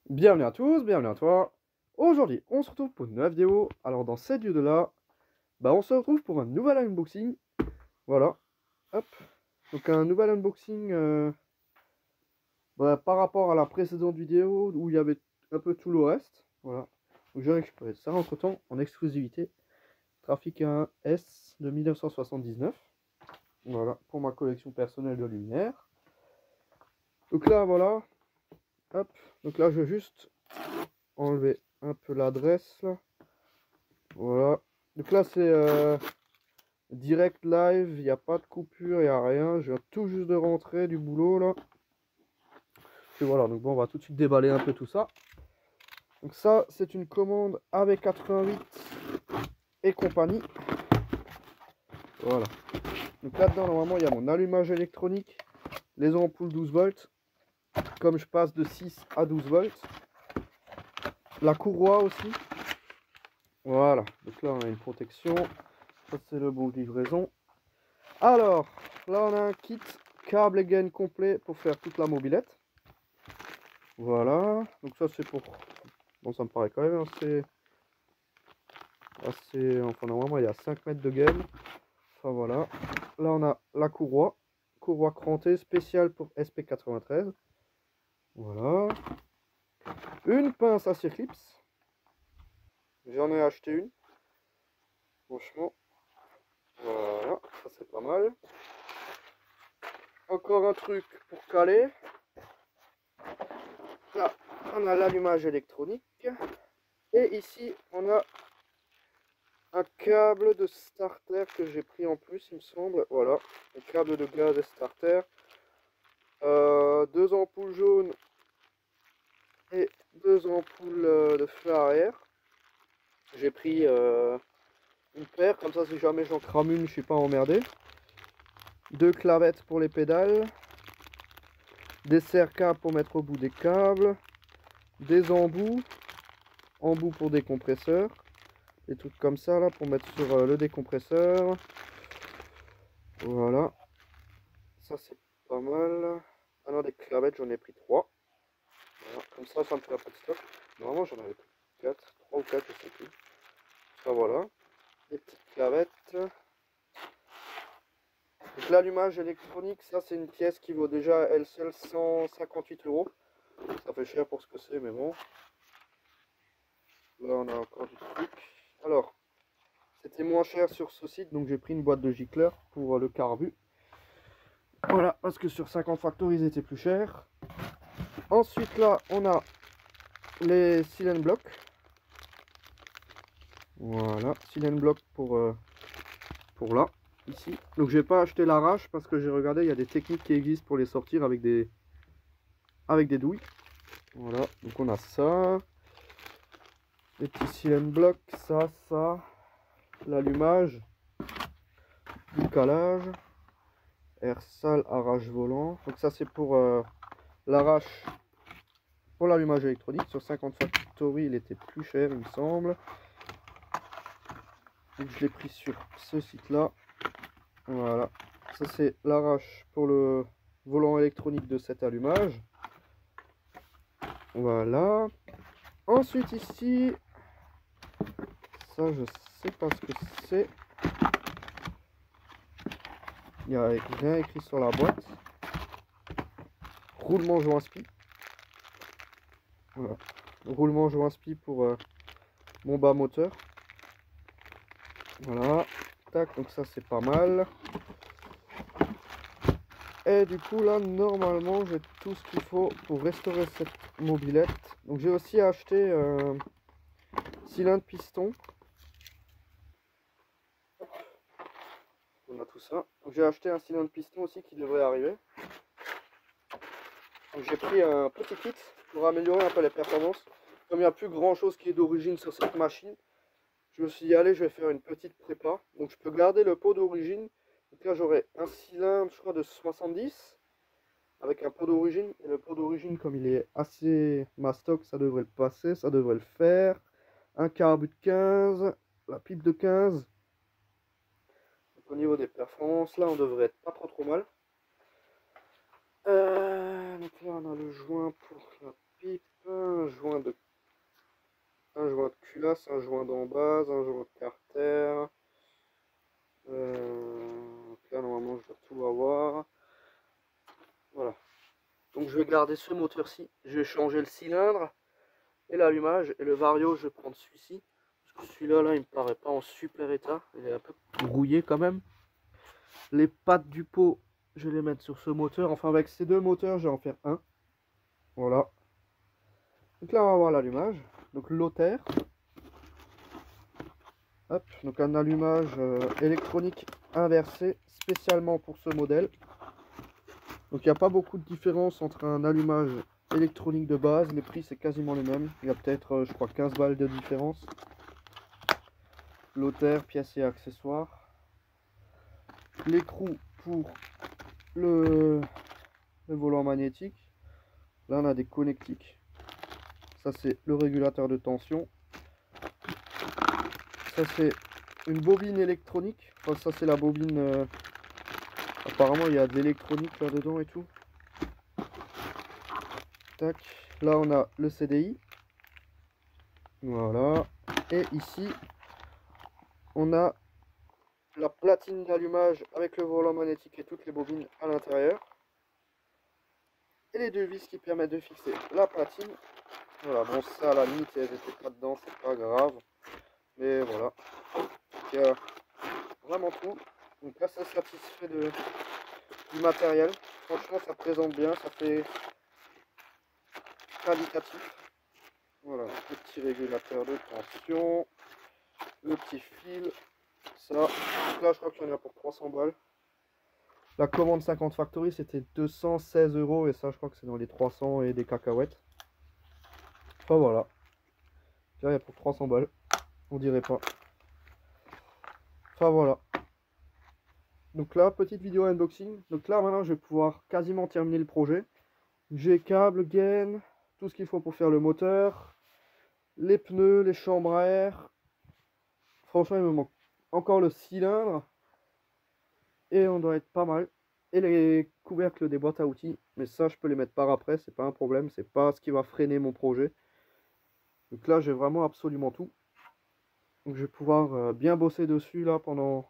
Bienvenue à tous, bienvenue à toi. Aujourd'hui, on se retrouve pour une nouvelle vidéo. Alors, dans cette vidéo-là, on se retrouve pour un nouvel unboxing. Voilà, hop. Donc, un nouvel unboxing par rapport à la précédente vidéo où il y avait un peu tout le reste. Voilà. Donc, j'ai récupéré ça entre-temps en exclusivité. Trafic 1S de 1979. Voilà, pour ma collection personnelle de luminaires. Donc là, voilà. Hop. Donc là, je vais juste enlever un peu l'adresse là. Voilà. Donc là, c'est direct live, il n'y a pas de coupure, il n'y a rien. Je viens tout juste de rentrer du boulot là. Et voilà, donc bon, on va tout de suite déballer un peu tout ça. Donc ça, c'est une commande AV88 et compagnie. Voilà. Donc là-dedans, normalement, il y a mon allumage électronique, les ampoules 12 volts. Comme je passe de 6 à 12 volts. La courroie aussi. Voilà. Donc là, on a une protection. Ça, c'est le bon de livraison. Alors, là, on a un kit câble et gaine complet pour faire toute la mobilette. Voilà, donc ça c'est pour... Bon, ça me paraît quand même assez... Enfin, normalement, il y a 5 mètres de gaine. Enfin, voilà. Là, on a la courroie. Courroie crantée spéciale pour SP93. Voilà. Une pince à circlips. J'en ai acheté une. Franchement. Voilà, ça c'est pas mal. Encore un truc pour caler. Là, on a l'allumage électronique. Et ici, on a un câble de starter que j'ai pris en plus, il me semble. Voilà, un câble de gaz et starter. Deux ampoules jaunes et deux ampoules de feu arrière. J'ai pris une paire, comme ça si jamais j'en crame une, je suis pas emmerdé. Deux clavettes pour les pédales. Des serre-câbles pour mettre au bout des câbles. Des embouts. Embouts pour des compresseurs. Des trucs comme ça là pour mettre sur le décompresseur. Voilà. Ça c'est pas mal. Ah non, des clavettes, j'en ai pris 3. Voilà. Comme ça me fait un peu de stock. Normalement, j'en avais pris 4, 3 ou 4, je sais plus. Ça, voilà. Les petites clavettes. Donc, l'allumage électronique, ça, c'est une pièce qui vaut déjà, elle seule, 158 €. Ça fait cher pour ce que c'est, mais bon. Là, on a encore du truc. Alors, c'était moins cher sur ce site, donc j'ai pris une boîte de gicleurs pour le carbu. Voilà, parce que sur 50 Factory, ils étaient plus chers. Ensuite, là, on a les silent blocks. Voilà, silent block pour là, ici. Donc, j'ai pas acheté l'arrache parce que j'ai regardé, il y a des techniques qui existent pour les sortir avec des douilles. Voilà, donc on a ça. Les petits silent blocks, ça. L'allumage, du calage, air sale, arrache volant. Donc ça c'est pour l'arrache pour l'allumage électronique. Sur 50 Factory il était plus cher il me semble. Donc je l'ai pris sur ce site là. Voilà, ça c'est l'arrache pour le volant électronique de cet allumage. Voilà. Ensuite ici, ça je sais pas ce que c'est. Il n'y a rien écrit sur la boîte. Roulement joint spi. Voilà. Roulement joint spi pour mon bas moteur. Voilà. Tac, donc ça c'est pas mal. Et du coup là normalement j'ai tout ce qu'il faut pour restaurer cette mobilette. Donc j'ai aussi acheté cylindre piston. On a tout ça. Donc j'ai acheté un cylindre piston aussi qui devrait arriver. Donc j'ai pris un petit kit pour améliorer un peu les performances. Comme il n'y a plus grand chose qui est d'origine sur cette machine, je me suis dit allez je vais faire une petite prépa. Donc je peux garder le pot d'origine. Donc là j'aurai un cylindre je crois de 70 avec un pot d'origine. Et le pot d'origine comme il est assez mastoc, ça devrait le passer, ça devrait le faire. Un carbu de 15, la pipe de 15. Donc, au niveau des performances là on devrait être pas trop mal. Donc là on a le joint pour la pipe, un joint celui-là, c'est un joint d'en base, un joint de carter. Donc là, normalement, je dois tout avoir. Voilà. Donc je vais garder ce moteur-ci. Je vais changer le cylindre et l'allumage. Et le vario, je vais prendre celui-ci. Parce que celui-là, là, il me paraît pas en super état. Il est un peu rouillé quand même. Les pattes du pot, je vais les mettre sur ce moteur. Enfin, avec ces deux moteurs, je vais en faire un. Voilà. Donc là, on va voir l'allumage. Donc l'Other. Hop, donc un allumage électronique inversé spécialement pour ce modèle. Donc il n'y a pas beaucoup de différence entre un allumage électronique de base. Les prix c'est quasiment les mêmes. Il y a peut-être je crois 15 balles de différence. L'Other, pièces et accessoires. L'écrou pour le volant magnétique. Là on a des connectiques. Ça c'est le régulateur de tension. Ça c'est une bobine électronique. Enfin ça c'est la bobine... apparemment il y a de l'électronique là dedans et tout. Tac. Là on a le CDI. Voilà. Et ici on a la platine d'allumage avec le volant magnétique et toutes les bobines à l'intérieur. Et les deux vis qui permettent de fixer la platine. Voilà, bon ça à la limite elles étaient pas dedans, c'est pas grave. Mais voilà. Il y a vraiment tout. Donc là ça satisfait du matériel. Franchement ça présente bien, ça fait qualitatif. Voilà, le petit régulateur de tension, le petit fil, ça. Donc là je crois qu'il y en a pour 300 balles. La commande 50 Factory c'était 216 € et ça je crois que c'est dans les 300 et des cacahuètes. Enfin voilà. Il y a pour 300 balles. On dirait pas. Enfin voilà. Donc là, petite vidéo unboxing. Donc là maintenant je vais pouvoir quasiment terminer le projet. J'ai câble, gaine, tout ce qu'il faut pour faire le moteur, les pneus, les chambres à air. Franchement il me manque encore le cylindre. Et on doit être pas mal. Et les couvercles des boîtes à outils. Mais ça je peux les mettre par après, c'est pas un problème. C'est pas ce qui va freiner mon projet. Donc là j'ai vraiment absolument tout. Donc je vais pouvoir bien bosser dessus là pendant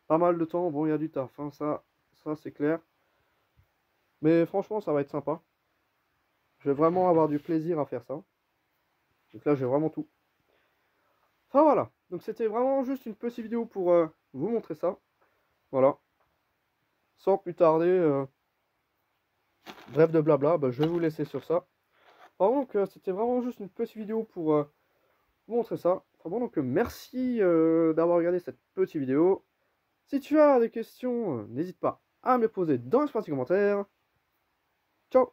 pas mal de temps. Bon il y a du taf, hein, ça c'est clair. Mais franchement ça va être sympa. Je vais vraiment avoir du plaisir à faire ça. Donc là j'ai vraiment tout. Enfin voilà. Donc c'était vraiment juste une petite vidéo pour vous montrer ça. Voilà. Sans plus tarder, bref de blabla, bah, je vais vous laisser sur ça. Enfin, donc c'était vraiment juste une petite vidéo pour vous montrer ça. Enfin bon donc merci d'avoir regardé cette petite vidéo. Si tu as des questions, n'hésite pas à me les poser dans l'espace des commentaires. Ciao!